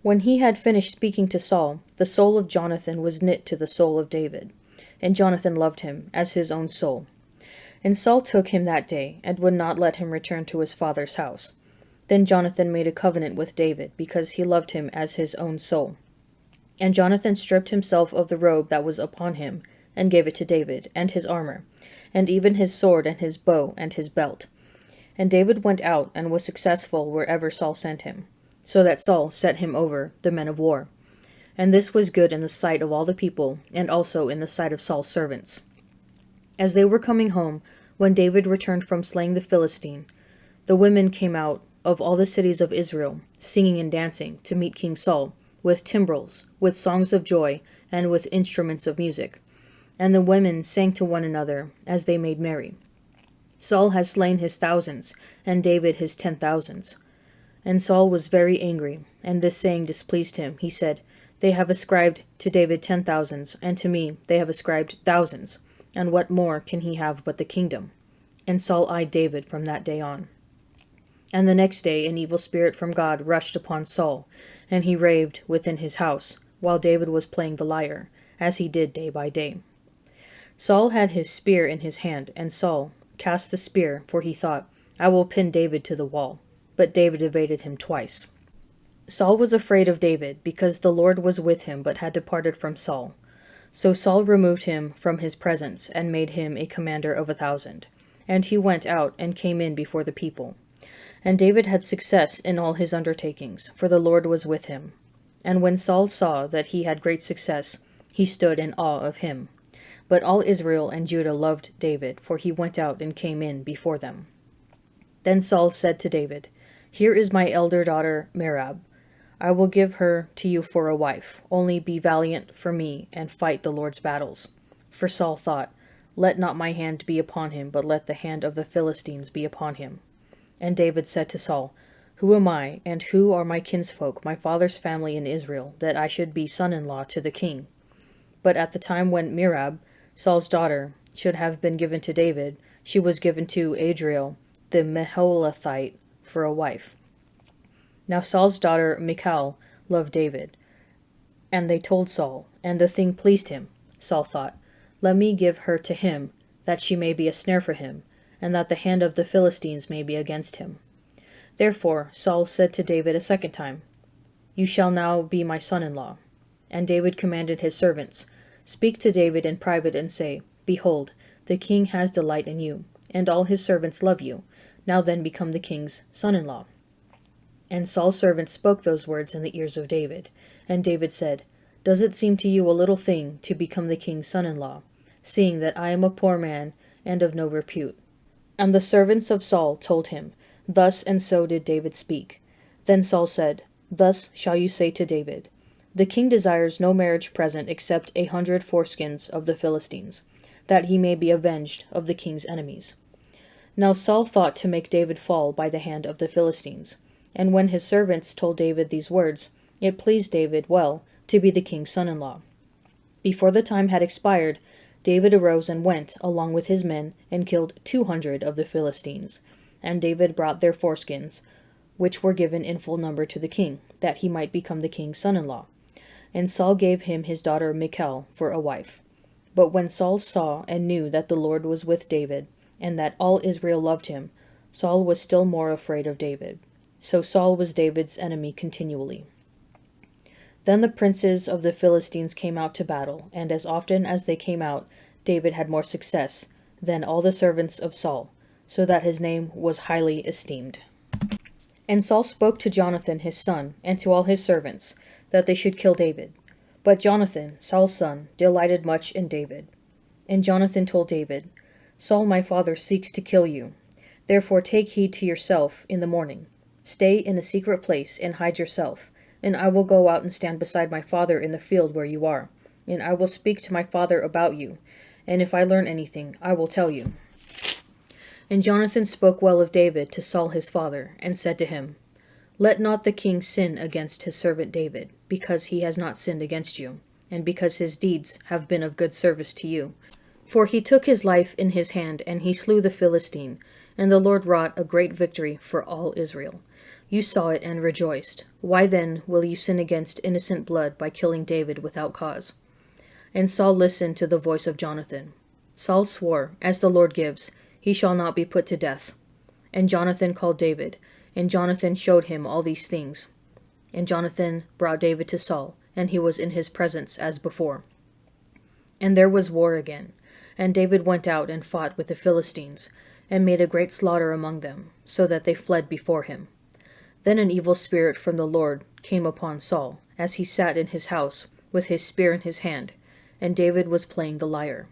When he had finished speaking to Saul, the soul of Jonathan was knit to the soul of David, and Jonathan loved him as his own soul. And Saul took him that day, and would not let him return to his father's house. Then Jonathan made a covenant with David, because he loved him as his own soul. And Jonathan stripped himself of the robe that was upon him, and gave it to David, and his armor, and even his sword, and his bow, and his belt. And David went out, and was successful wherever Saul sent him, so that Saul set him over the men of war. And this was good in the sight of all the people, and also in the sight of Saul's servants. As they were coming home, when David returned from slaying the Philistine, the women came out of all the cities of Israel, singing and dancing, to meet King Saul, with timbrels, with songs of joy, and with instruments of music. And the women sang to one another, as they made merry. Saul has slain his thousands, and David his 10,000s. And Saul was very angry, and this saying displeased him. He said, They have ascribed to David 10,000s, and to me they have ascribed thousands. And what more can he have but the kingdom? And Saul eyed David from that day on. And the next day an evil spirit from God rushed upon Saul, and he raved within his house, while David was playing the lyre, as he did day by day. Saul had his spear in his hand, and Saul cast the spear, for he thought, I will pin David to the wall. But David evaded him twice. Saul was afraid of David, because the Lord was with him, but had departed from Saul. So Saul removed him from his presence, and made him a commander of 1,000. And he went out, and came in before the people. And David had success in all his undertakings, for the Lord was with him. And when Saul saw that he had great success, he stood in awe of him. But all Israel and Judah loved David, for he went out and came in before them. Then Saul said to David, Here is my elder daughter Merab. I will give her to you for a wife. Only be valiant for me, and fight the Lord's battles. For Saul thought, Let not my hand be upon him, but let the hand of the Philistines be upon him. And David said to Saul, Who am I, and who are my kinsfolk, my father's family in Israel, that I should be son-in-law to the king? But at the time when Merab, Saul's daughter, should have been given to David, she was given to Adriel, the Meholathite, for a wife. Now Saul's daughter Michal loved David, and they told Saul, and the thing pleased him. Saul thought, Let me give her to him, that she may be a snare for him, and that the hand of the Philistines may be against him. Therefore Saul said to David a second time, You shall now be my son-in-law. And David commanded his servants, Speak to David in private, and say, Behold, the king has delight in you, and all his servants love you. Now then become the king's son-in-law. And Saul's servants spoke those words in the ears of David. And David said, Does it seem to you a little thing to become the king's son-in-law, seeing that I am a poor man and of no repute? And the servants of Saul told him, Thus and so did David speak. Then Saul said, Thus shall you say to David, The king desires no marriage present except 100 foreskins of the Philistines, that he may be avenged of the king's enemies. Now Saul thought to make David fall by the hand of the Philistines. And when his servants told David these words, it pleased David well to be the king's son-in-law. Before the time had expired, David arose and went, along with his men, and killed 200 of the Philistines. And David brought their foreskins, which were given in full number to the king, that he might become the king's son-in-law. And Saul gave him his daughter Michal for a wife. But when Saul saw and knew that the Lord was with David, and that all Israel loved him, Saul was still more afraid of David. So Saul was David's enemy continually. Then the princes of the Philistines came out to battle, and as often as they came out, David had more success than all the servants of Saul, so that his name was highly esteemed. And Saul spoke to Jonathan his son, and to all his servants, that they should kill David. But Jonathan, Saul's son, delighted much in David. And Jonathan told David, Saul my father seeks to kill you. Therefore take heed to yourself in the morning. Stay in a secret place, and hide yourself, and I will go out and stand beside my father in the field where you are, and I will speak to my father about you, and if I learn anything, I will tell you. And Jonathan spoke well of David to Saul his father, and said to him, Let not the king sin against his servant David, because he has not sinned against you, and because his deeds have been of good service to you. For he took his life in his hand, and he slew the Philistine, and the Lord wrought a great victory for all Israel. You saw it and rejoiced. Why then will you sin against innocent blood by killing David without cause?" And Saul listened to the voice of Jonathan. Saul swore, "As the Lord gives, he shall not be put to death." And Jonathan called David, and Jonathan showed him all these things. And Jonathan brought David to Saul, and he was in his presence as before. And there was war again, and David went out and fought with the Philistines, and made a great slaughter among them, so that they fled before him. Then an evil spirit from the Lord came upon Saul, as he sat in his house, with his spear in his hand, and David was playing the lyre.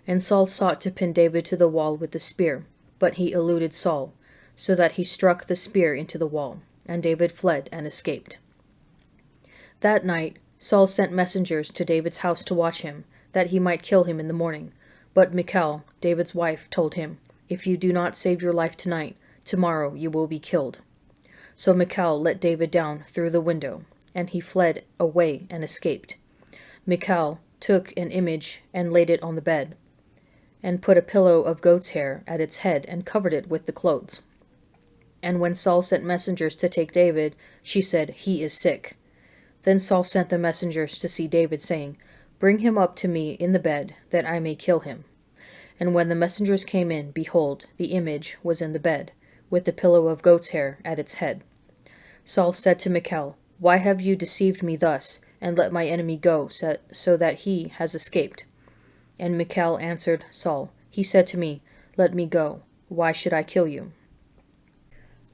And Saul sought to pin David to the wall with the spear, but he eluded Saul, so that he struck the spear into the wall, and David fled and escaped. That night Saul sent messengers to David's house to watch him, that he might kill him in the morning. But Michal, David's wife, told him, "If you do not save your life tonight, tomorrow you will be killed." So Michal let David down through the window, and he fled away and escaped. Michal took an image and laid it on the bed, and put a pillow of goat's hair at its head and covered it with the clothes. And when Saul sent messengers to take David, she said, "He is sick." Then Saul sent the messengers to see David, saying, "Bring him up to me in the bed, that I may kill him." And when the messengers came in, behold, the image was in the bed, with the pillow of goat's hair at its head. Saul said to Michal, "Why have you deceived me thus, and let my enemy go, so that he has escaped?" And Michal answered Saul, "He said to me, 'Let me go. Why should I kill you?'"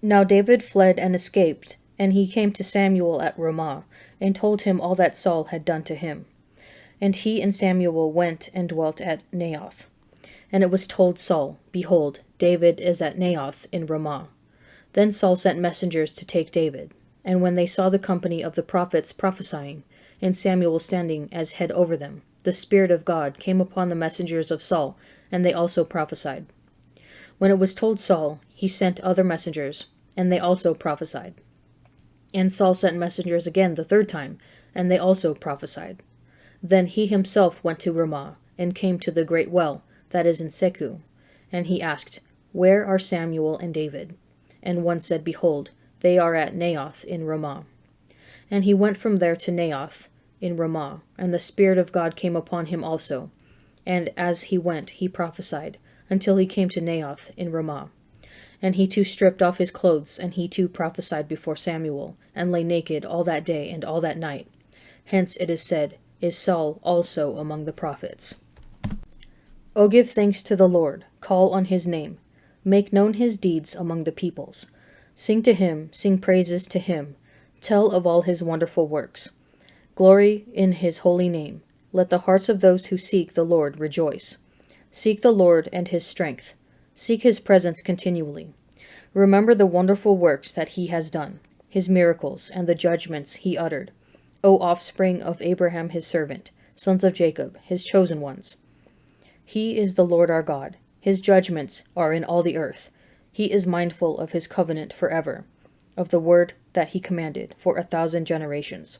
Now David fled and escaped, and he came to Samuel at Ramah, and told him all that Saul had done to him. And he and Samuel went and dwelt at Naioth. And it was told Saul, "Behold, David is at Naioth in Ramah." Then Saul sent messengers to take David. And when they saw the company of the prophets prophesying, and Samuel standing as head over them, the Spirit of God came upon the messengers of Saul, and they also prophesied. When it was told Saul, he sent other messengers, and they also prophesied. And Saul sent messengers again the third time, and they also prophesied. Then he himself went to Ramah, and came to the great well that is in Secu. And he asked, "Where are Samuel and David?" And one said, "Behold, they are at Naioth in Ramah." And he went from there to Naioth in Ramah, and the Spirit of God came upon him also. And as he went, he prophesied, until he came to Naioth in Ramah. And he too stripped off his clothes, and he too prophesied before Samuel, and lay naked all that day and all that night. Hence it is said, "Is Saul also among the prophets?" O give thanks to the Lord, call on his name, make known his deeds among the peoples. Sing to him, sing praises to him, tell of all his wonderful works. Glory in his holy name. Let the hearts of those who seek the Lord rejoice. Seek the Lord and his strength. Seek his presence continually. Remember the wonderful works that he has done, his miracles, and the judgments he uttered. O offspring of Abraham his servant, sons of Jacob, his chosen ones. He is the Lord our God. His judgments are in all the earth. He is mindful of his covenant forever, of the word that he commanded for 1,000 generations.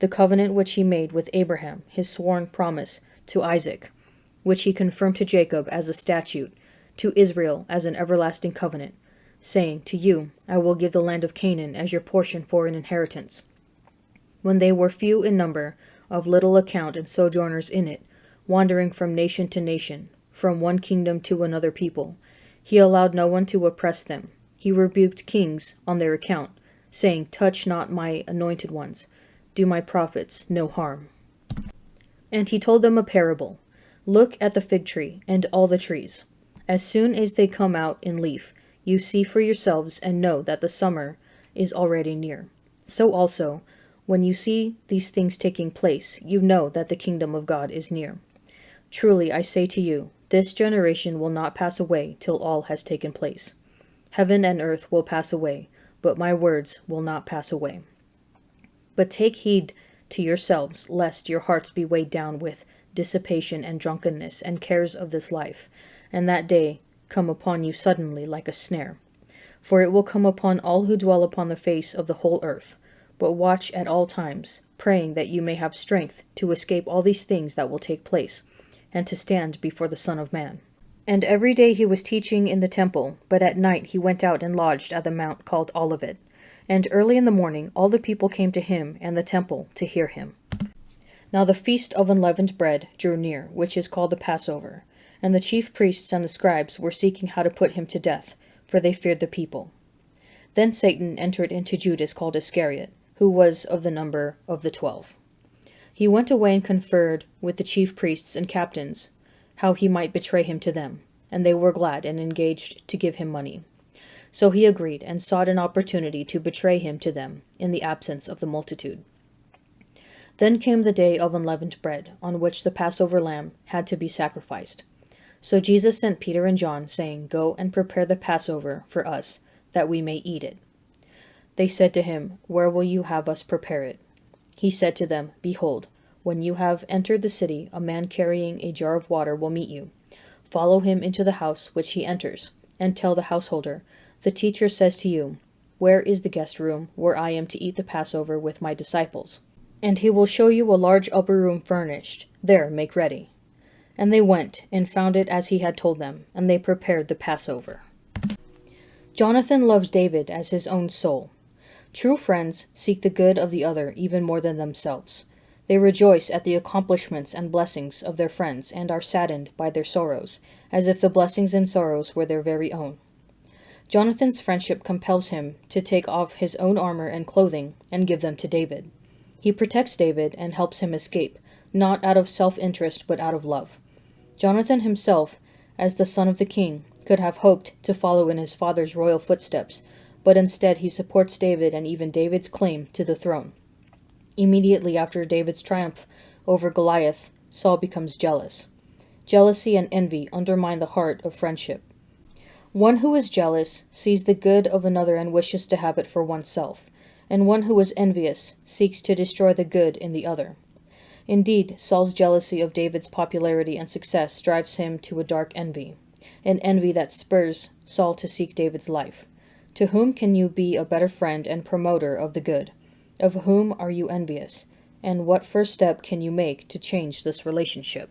The covenant which he made with Abraham, his sworn promise to Isaac, which he confirmed to Jacob as a statute, to Israel as an everlasting covenant, saying, "To you I will give the land of Canaan as your portion for an inheritance." When they were few in number, of little account and sojourners in it, wandering from nation to nation, from one kingdom to another people, he allowed no one to oppress them. He rebuked kings on their account, saying, "Touch not my anointed ones, do my prophets no harm." And he told them a parable. "Look at the fig tree and all the trees. As soon as they come out in leaf, you see for yourselves and know that the summer is already near. So also, when you see these things taking place, you know that the kingdom of God is near. Truly, I say to you, this generation will not pass away till all has taken place. Heaven and earth will pass away, but my words will not pass away. But take heed to yourselves, lest your hearts be weighed down with dissipation and drunkenness and cares of this life, and that day come upon you suddenly like a snare. For it will come upon all who dwell upon the face of the whole earth. But watch at all times, praying that you may have strength to escape all these things that will take place, and to stand before the Son of Man." And every day he was teaching in the temple, but at night he went out and lodged at the mount called Olivet. And early in the morning all the people came to him and the temple to hear him. Now the feast of unleavened bread drew near, which is called the Passover. And the chief priests and the scribes were seeking how to put him to death, for they feared the people. Then Satan entered into Judas called Iscariot, who was of the number of the 12. He went away and conferred with the chief priests and captains how he might betray him to them, and they were glad and engaged to give him money. So he agreed and sought an opportunity to betray him to them in the absence of the multitude. Then came the day of unleavened bread, on which the Passover lamb had to be sacrificed. So Jesus sent Peter and John, saying, "Go and prepare the Passover for us, that we may eat it." They said to him, "Where will you have us prepare it?" He said to them, "Behold, when you have entered the city, a man carrying a jar of water will meet you. Follow him into the house which he enters, and tell the householder, 'The teacher says to you, where is the guest room where I am to eat the Passover with my disciples?' And he will show you a large upper room furnished. There make ready." And they went, and found it as he had told them, and they prepared the Passover. Jonathan loves David as his own soul. True friends seek the good of the other even more than themselves. They rejoice at the accomplishments and blessings of their friends, and are saddened by their sorrows, as if the blessings and sorrows were their very own. Jonathan's friendship compels him to take off his own armor and clothing and give them to David. He protects David and helps him escape, not out of self-interest but out of love. Jonathan himself, as the son of the king, could have hoped to follow in his father's royal footsteps, but instead he supports David and even David's claim to the throne. Immediately after David's triumph over Goliath, Saul becomes jealous. Jealousy and envy undermine the heart of friendship. One who is jealous sees the good of another and wishes to have it for oneself, and one who is envious seeks to destroy the good in the other. Indeed, Saul's jealousy of David's popularity and success drives him to a dark envy, an envy that spurs Saul to seek David's life. To whom can you be a better friend and promoter of the good? Of whom are you envious? And what first step can you make to change this relationship?